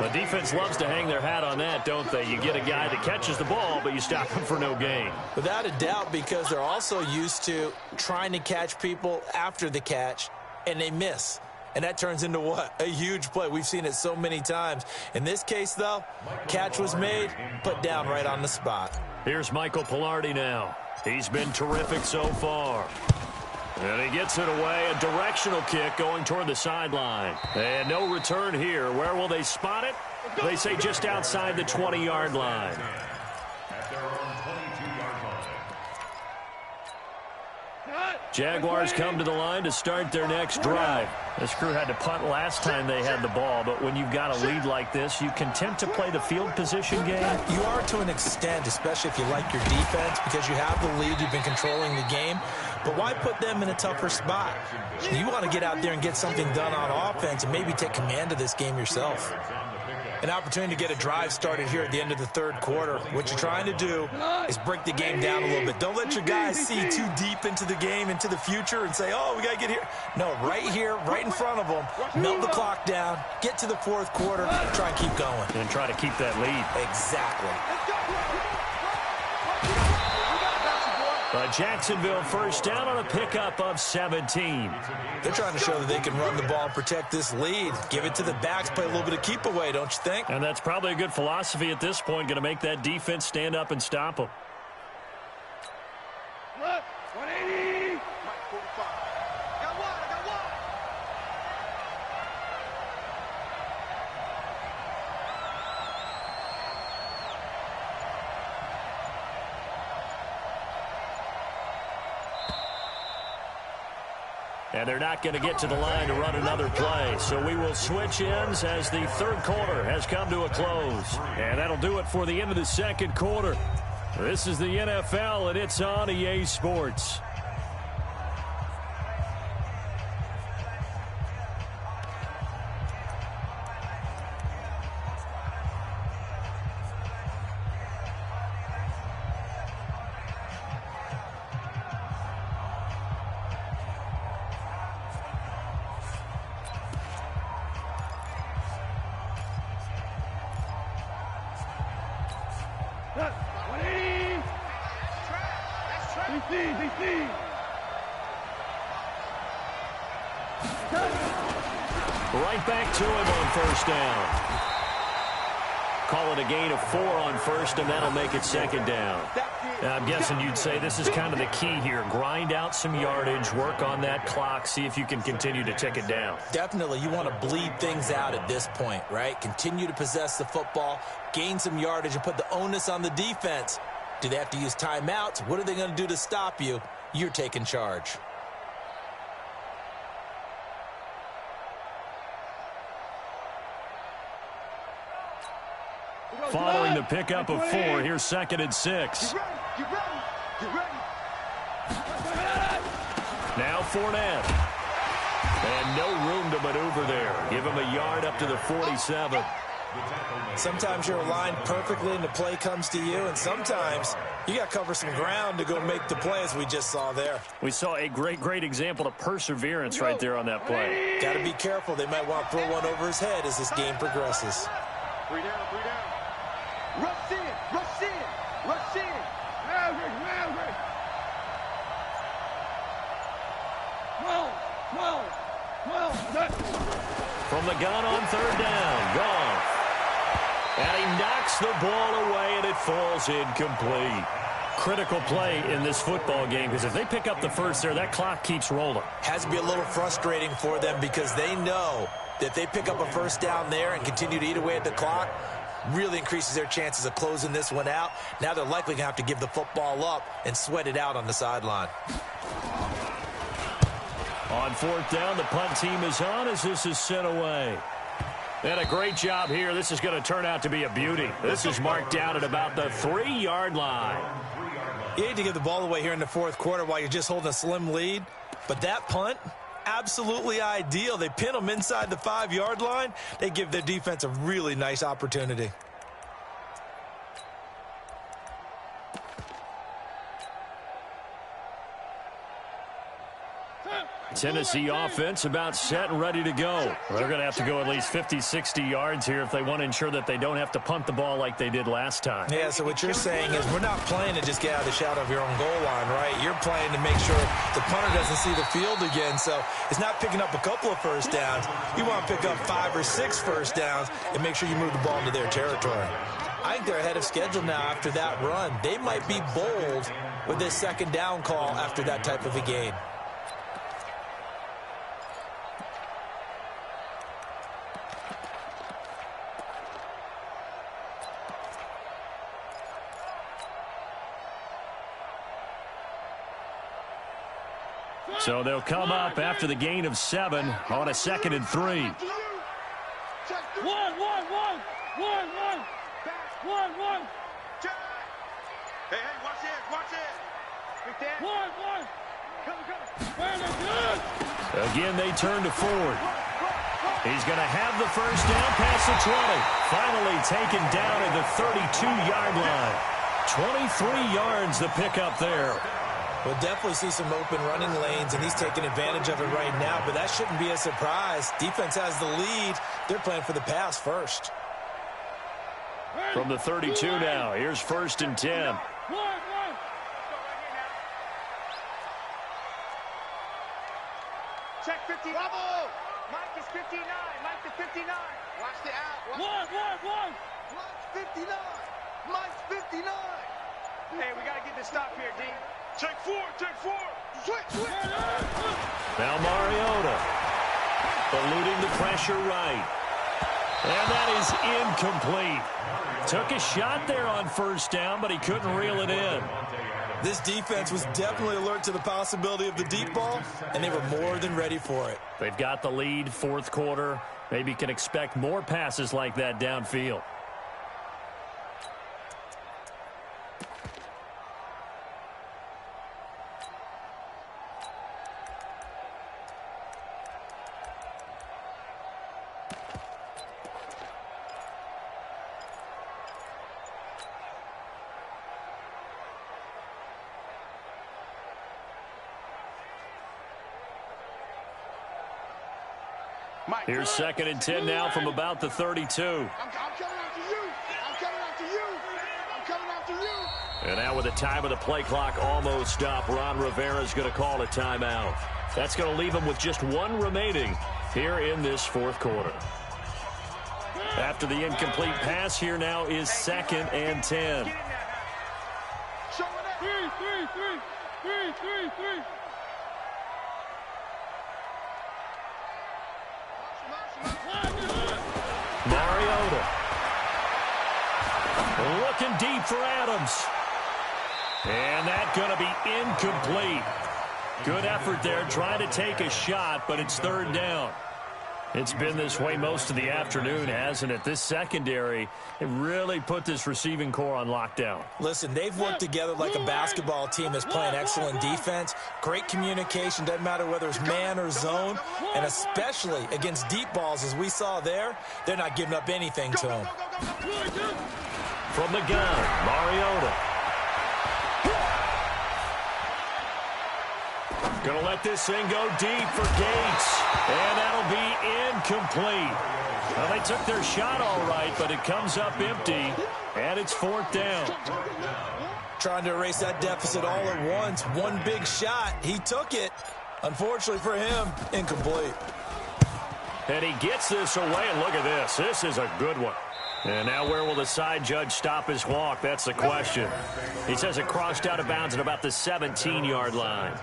Speaker 1: The defense loves to hang their hat on that, don't they? You get a guy that catches the ball, but you stop him for no gain.
Speaker 3: Without a doubt, because they're also used to trying to catch people after the catch, and they miss. And that turns into what? A huge play. We've seen it so many times. In this case, though, catch was made, put down right on the spot.
Speaker 1: Here's Michael Pilardi now. He's been terrific so far. And he gets it away, a directional kick going toward the sideline. And no return here. Where will they spot it? They say just outside the 20-yard line.
Speaker 4: At their own 22-yard line.
Speaker 1: Jaguars come to the line to start their next drive. This crew had to punt last time they had the ball, but when you've got a lead like this, you content to play the field position game?
Speaker 3: You are to an extent, especially if you like your defense, because you have the lead, you've been controlling the game. But why put them in a tougher spot? You want to get out there and get something done on offense and maybe take command of this game yourself. An opportunity to get a drive started here at the end of the 3rd quarter. What you're trying to do is break the game down a little bit. Don't let your guys see too deep into the game, into the future, and say, oh, we got to get here. No, right here, right in front of them, melt the clock down, get to the 4th quarter, try and keep going.
Speaker 1: And try to keep that lead.
Speaker 3: Exactly.
Speaker 1: A Jacksonville first down on a pickup of 17.
Speaker 3: They're trying to show that they can run the ball and protect this lead. Give it to the backs, play a little bit of keep away, don't you think?
Speaker 1: And that's probably a good philosophy at this point, going to make that defense stand up and stop them.
Speaker 2: 180. Mike 45. Got one.
Speaker 1: And they're not going to get to the line to run another play. So we will switch ends as the 3rd quarter has come to a close. And that'll do it for the end of the 2nd quarter. This is the NFL, and it's on EA Sports. Right back to him on first down. Call it a gain of 4 on first, and that'll make it 2nd down. Now, I'm guessing you'd say this is kind of the key here. Grind out some yardage, work on that clock, see if you can continue to tick it down.
Speaker 3: Definitely, you want to bleed things out at this point, right? Continue to possess the football, gain some yardage, and put the onus on the defense. Do they have to use timeouts? What are they going to do to stop you? You're taking charge.
Speaker 1: Following the pickup of 4, here's 2nd and 6.
Speaker 2: Get ready.
Speaker 1: Now Fournette. And no room to maneuver there. Give him a yard up to the 47.
Speaker 3: Sometimes you're aligned perfectly and the play comes to you, and sometimes you got to cover some ground to go make the play, as we just saw there.
Speaker 1: We saw a great example of perseverance right there on that play.
Speaker 3: Got to be careful. They might want to throw one over his head as this game progresses.
Speaker 2: 3 down. Rush in.
Speaker 1: From the gun on 3rd down, Goff. And he knocks the ball away, and it falls incomplete. Critical play in this football game, because if they pick up the first there, that clock keeps rolling.
Speaker 3: Has to be a little frustrating for them, because they know that if they pick up a first down there and continue to eat away at the clock, really increases their chances of closing this one out. Now they're likely going to have to give the football up and sweat it out on the sideline.
Speaker 1: On 4th down, the punt team is on as this is sent away. And a great job here. This is going to turn out to be a beauty. This is marked down at about the 3-yard line.
Speaker 3: You hate to give the ball away here in the 4th quarter while you're just holding a slim lead, but that punt, absolutely ideal. They pin them inside the 5-yard line. They give their defense a really nice opportunity.
Speaker 1: Tennessee offense about set and ready to go. They're going to have to go at least 50, 60 yards here if they want to ensure that they don't have to punt the ball like they did last time.
Speaker 3: Yeah, so what you're saying is we're not playing to just get out of the shadow of your own goal line, right? You're playing to make sure the punter doesn't see the field again. So it's not picking up a couple of first downs. You want to pick up 5 or 6 first downs and make sure you move the ball into their territory. I think they're ahead of schedule now after that run. They might be bold with this second down call after that type of a gain.
Speaker 1: So they'll come up after the gain of 7 on a 2nd and 3.
Speaker 5: One.
Speaker 2: Hey, watch it.
Speaker 5: One.
Speaker 1: Again, they turn to Ford. He's going to have the first down past the 20. Finally taken down at the 32-yard line. 23 yards the pickup there.
Speaker 3: We'll definitely see some open running lanes, and he's taking advantage of it right now, but that shouldn't be a surprise. Defense has the lead. They're playing for the pass first.
Speaker 1: From the 32 now, here's 1st and 10.
Speaker 2: Check 50. Bravo! Mike is 59. Mike is 59. Watch the out.
Speaker 5: One.
Speaker 2: Mike's 59. Mike's 59. Hey, we got to get this stop here, D. Check 4. Switch.
Speaker 1: Now Mariota eluding the pressure right. And that is incomplete. Took a shot there on first down, but he couldn't reel it in.
Speaker 3: This defense was definitely alert to the possibility of the deep ball, and they were more than ready for it.
Speaker 1: They've got the lead, 4th quarter. Maybe can expect more passes like that downfield. Here's 2nd and 10 now from about the 32.
Speaker 2: I'm coming after you.
Speaker 1: And now with the time of the play clock almost up, Ron Rivera's going to call a timeout. That's going to leave him with just 1 remaining here in this 4th quarter. After the incomplete pass, here now is 2nd and 10.
Speaker 5: Three.
Speaker 1: Mariota looking deep for Adams. And that's going to be incomplete. Good effort there trying to take a shot, but it's 3rd down. It's been this way most of the afternoon, hasn't it? This secondary, it really put this receiving core on lockdown.
Speaker 3: Listen, they've worked together like a basketball team that's playing excellent defense. Great communication, doesn't matter whether it's man or zone. And especially against deep balls, as we saw there, they're not giving up anything to them.
Speaker 1: From the gun, Mariota. Going to let this thing go deep for Gates. And that'll be incomplete. Well, they took their shot all right, but it comes up empty. And it's 4th down.
Speaker 3: Trying to erase that deficit all at once. One big shot. He took it. Unfortunately for him, incomplete.
Speaker 1: And he gets this away, and look at this. This is a good one. And now where will the side judge stop his walk? That's the question. He says it crossed out of bounds at about the 17-yard line.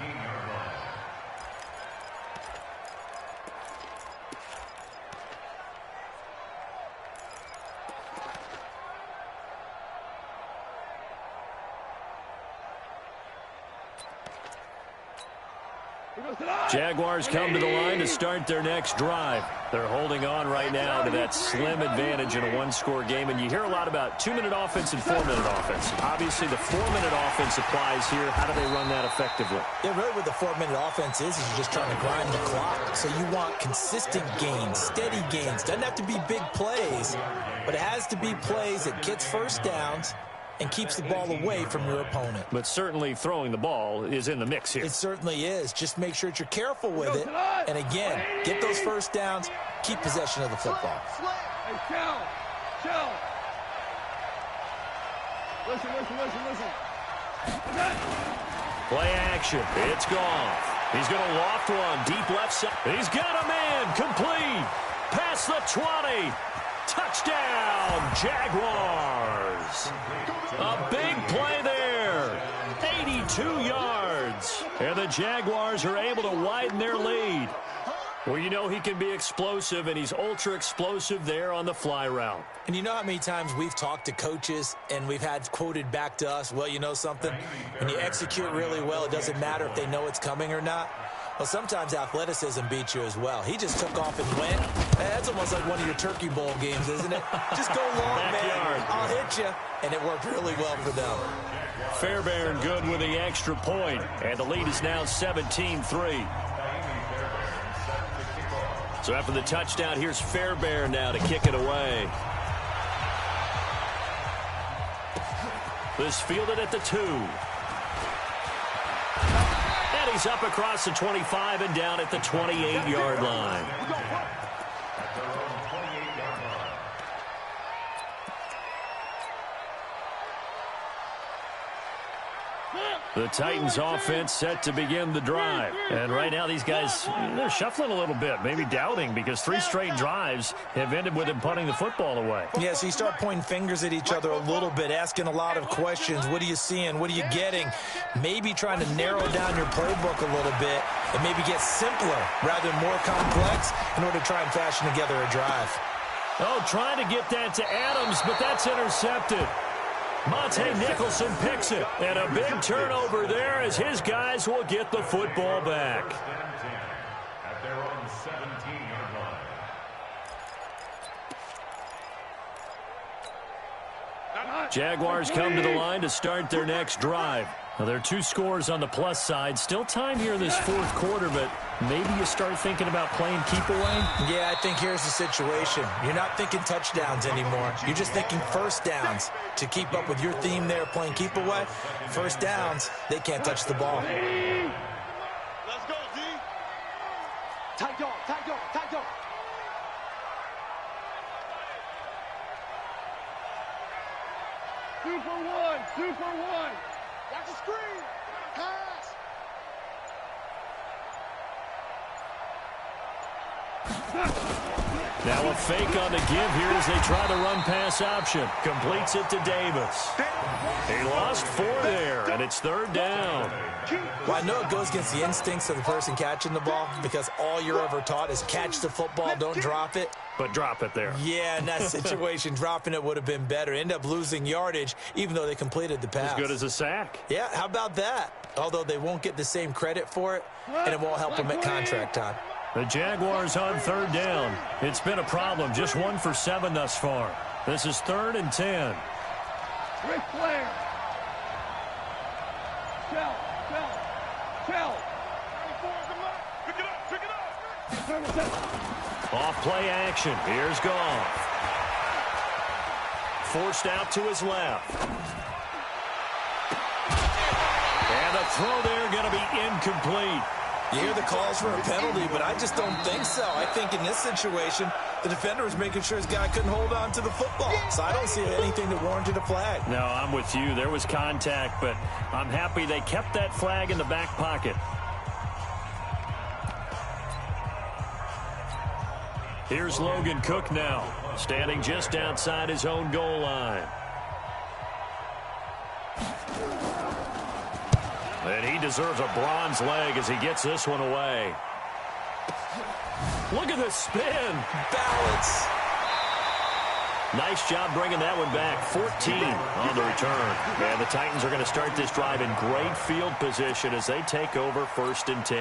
Speaker 1: Jaguars come to the line to start their next drive. They're holding on right now to that slim advantage in a 1-score game. And you hear a lot about 2-minute offense and 4-minute offense. Obviously, the 4-minute offense applies here. How do they run that effectively?
Speaker 3: Yeah, really what the 4-minute offense is you're just trying to grind the clock. So you want consistent gains, steady gains. Doesn't have to be big plays, but it has to be plays that gets first downs and keeps the ball away from your opponent.
Speaker 1: But certainly throwing the ball is in the mix here.
Speaker 3: It certainly is. Just make sure that you're careful with it. And again, get those first downs, keep possession of the football.
Speaker 5: Hey, chill. Listen.
Speaker 1: Play action. It's gone. He's going to loft one. Deep left side. He's got a man. Complete. Past the 20. Touchdown, Jaguars. A big play there. 82 yards. And the Jaguars are able to widen their lead. Well, you know he can be explosive, and he's ultra-explosive there on the fly route.
Speaker 3: And you know how many times we've talked to coaches and we've had quoted back to us, well, you know something? When you execute really well, it doesn't matter if they know it's coming or not. Well, sometimes athleticism beats you as well. He just took off and went. That's almost like one of your Turkey Bowl games, isn't it? Just go long,
Speaker 1: Backyard.
Speaker 3: man. I'll hit you. And it worked really well for them.
Speaker 1: Fairbairn good with the extra point, and the lead is now 17-3. So after the touchdown, here's Fairbairn now to kick it away. This fielded at the 2. And he's up across the 25 and down at the 28-yard line. The Titans offense set to begin the drive. And right now these guys, they're shuffling a little bit, maybe doubting, because 3 straight drives have ended with them punting the football away.
Speaker 3: Yeah, so you start pointing fingers at each other a little bit, asking a lot of questions. What are you seeing? What are you getting? Maybe trying to narrow down your playbook a little bit and maybe get simpler rather than more complex in order to try and fashion together a drive.
Speaker 1: Oh, trying to get that to Adams, but that's intercepted. Monte Nicholson picks it, and a big turnover there as his guys will get the football back.
Speaker 4: At their own 17-yard line.
Speaker 1: Jaguars come to the line to start their next drive. Now, there are 2 scores on the plus side. Still time here in this 4th quarter, but maybe you start thinking about playing keep away?
Speaker 3: Yeah, I think here's the situation. You're not thinking touchdowns anymore. You're just thinking first downs. To keep up with your theme there, playing keep away, first downs, they can't touch the ball.
Speaker 2: Let's go, D. Tight dog.
Speaker 5: 2 for 1. 2 for 1.
Speaker 2: Watch the screen. Pass.
Speaker 1: Now a fake on the give here as they try the run-pass option. Completes it to Davis. He lost 4 there, and it's 3rd down.
Speaker 3: Well, I know it goes against the instincts of the person catching the ball because all you're ever taught is catch the football, don't drop it.
Speaker 1: But drop it there.
Speaker 3: Yeah, in that situation, dropping it would have been better. End up losing yardage, even though they completed the pass.
Speaker 1: As good as a sack.
Speaker 3: Yeah, how about that? Although they won't get the same credit for it, and it won't help them at contract time.
Speaker 1: The Jaguars on 3rd down. It's been a problem. Just 1 for 7 thus far. This is 3rd and 10.
Speaker 5: Ric Flair. Shell. Pick it up.
Speaker 1: Off play action. Here's Goff. Forced out to his left. And the throw there going to be incomplete.
Speaker 3: You hear the calls for a penalty, but I just don't think so. I think in this situation, the defender was making sure his guy couldn't hold on to the football. So I don't see anything that warranted a flag.
Speaker 1: No, I'm with you. There was contact, but I'm happy they kept that flag in the back pocket. Here's Logan Cook now, standing just outside his own goal line. And he deserves a bronze leg as he gets this one away. Look at the spin.
Speaker 3: Balance.
Speaker 1: Nice job bringing that one back. 14 on the return. And the Titans are going to start this drive in great field position as they take over 1st and 10.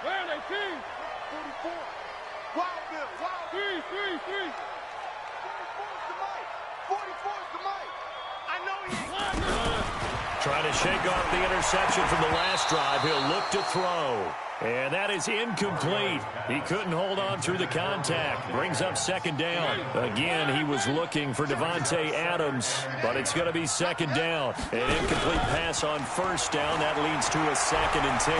Speaker 5: Where are they, team?
Speaker 2: 44. Wild Bill.
Speaker 5: 3.
Speaker 2: 44's the mic. 44's the mic. I know he ain't.
Speaker 1: Trying to shake off the interception from the last drive. He'll look to throw. And that is incomplete. He couldn't hold on through the contact. Brings up second down. Again, he was looking for Devontae Adams, but it's going to be second down. An incomplete pass on first down. That leads to a 2nd and 10.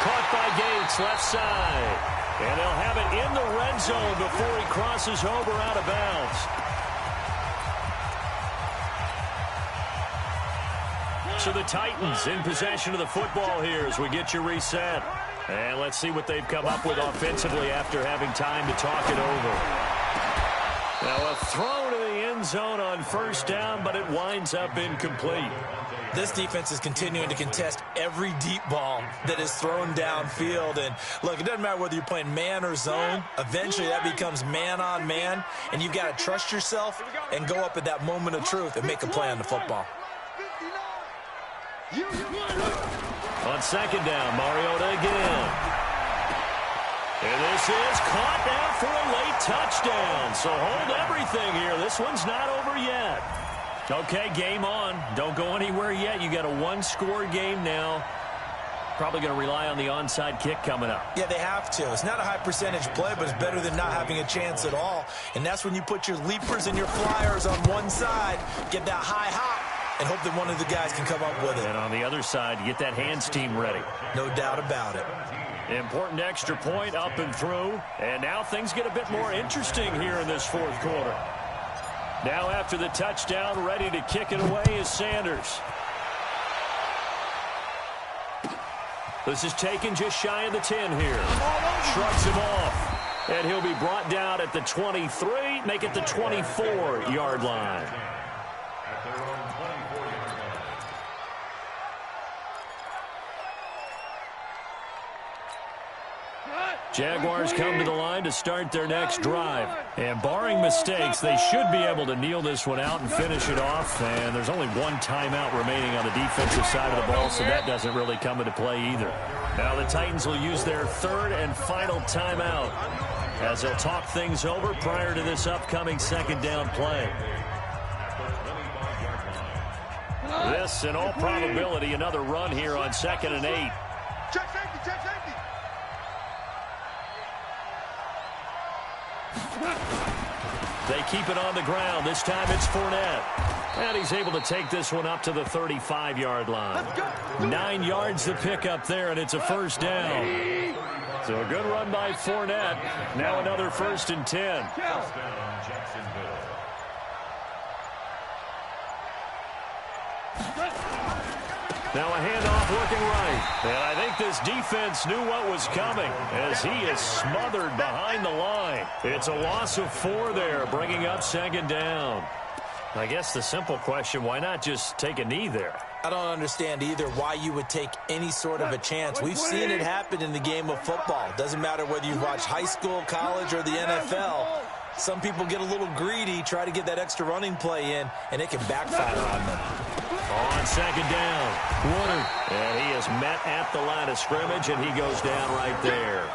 Speaker 1: Caught by Gates, left side. And they'll have it in the red zone before he crosses over out of bounds. So the Titans in possession of the football here as we get you reset. And let's see what they've come up with offensively after having time to talk it over. Now a throw to the end zone on first down, but it winds up incomplete.
Speaker 3: This defense is continuing to contest every deep ball that is thrown downfield. And look, it doesn't matter whether you're playing man or zone. Eventually that becomes man on man, and you've got to trust yourself and go up at that moment of truth and make a play on the football.
Speaker 1: On second down, Mariota again. And this is caught now for a late touchdown. So hold everything here. This one's not over yet. Okay, game on. Don't go anywhere yet. You got a one-score game now. Probably going to rely on the onside kick coming up.
Speaker 3: Yeah, they have to. It's not a high-percentage play, but it's better than not having a chance at all. And that's when you put your leapers and your flyers on one side, get that high hop, and hope that one of the guys can come up with it.
Speaker 1: And on the other side, you get that hands team ready.
Speaker 3: No doubt about it.
Speaker 1: Important extra point up and through. And now things get a bit more interesting here in this fourth quarter. Now after the touchdown, ready to kick it away is Sanders. This is taken just shy of the 10 here. Shrugs him off. And he'll be brought down at the 23, make it the 24-yard line. Jaguars come to the line to start their next drive. And barring mistakes, they should be able to kneel this one out and finish it off. And there's only one timeout remaining on the defensive side of the ball, so that doesn't really come into play either. Now the Titans will use their third and final timeout as they'll talk things over prior to this upcoming second down play. This, in all probability, another run here on 2nd and 8.
Speaker 2: Check safety, check safety.
Speaker 1: They keep it on the ground. This time it's Fournette. And he's able to take this one up to the 35-yard line. 9 yards to pick up there, and it's a first down. So a good run by Fournette. Now another 1st and 10. Now a handoff working right. And I think this defense knew what was coming as he is smothered behind the line. It's a loss of 4 there, bringing up second down. I guess the simple question, why not just take a knee there?
Speaker 3: I don't understand either why you would take any sort of a chance. We've seen it happen in the game of football. Doesn't matter whether you've watched high school, college, or the NFL. Some people get a little greedy, try to get that extra running play in, and it can backfire on them.
Speaker 1: On second down, Woodard. And he is met at the line of scrimmage, and he goes down right there.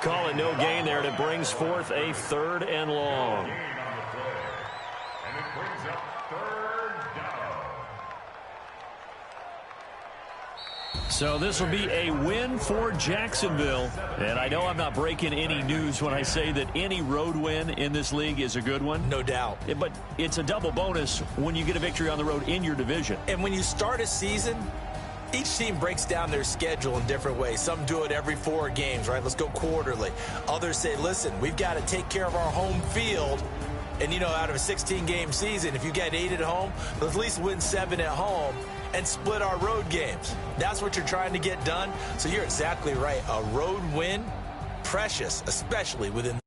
Speaker 1: Call it no gain there, and it brings forth a 3rd and long.
Speaker 4: And it brings up 3rd down.
Speaker 1: So this will be a win for Jacksonville. And I know I'm not breaking any news when I say that any road win in this league is a good one.
Speaker 3: No doubt.
Speaker 1: But it's a double bonus when you get a victory on the road in your division.
Speaker 3: And when you start a season, each team breaks down their schedule in different ways. Some do it every 4 games, right? Let's go quarterly. Others say, listen, we've got to take care of our home field. And, you know, out of a 16-game season, if you get 8 at home, let's at least win 7 at home and split our road games. That's what you're trying to get done. So you're exactly right. A road win, precious, especially within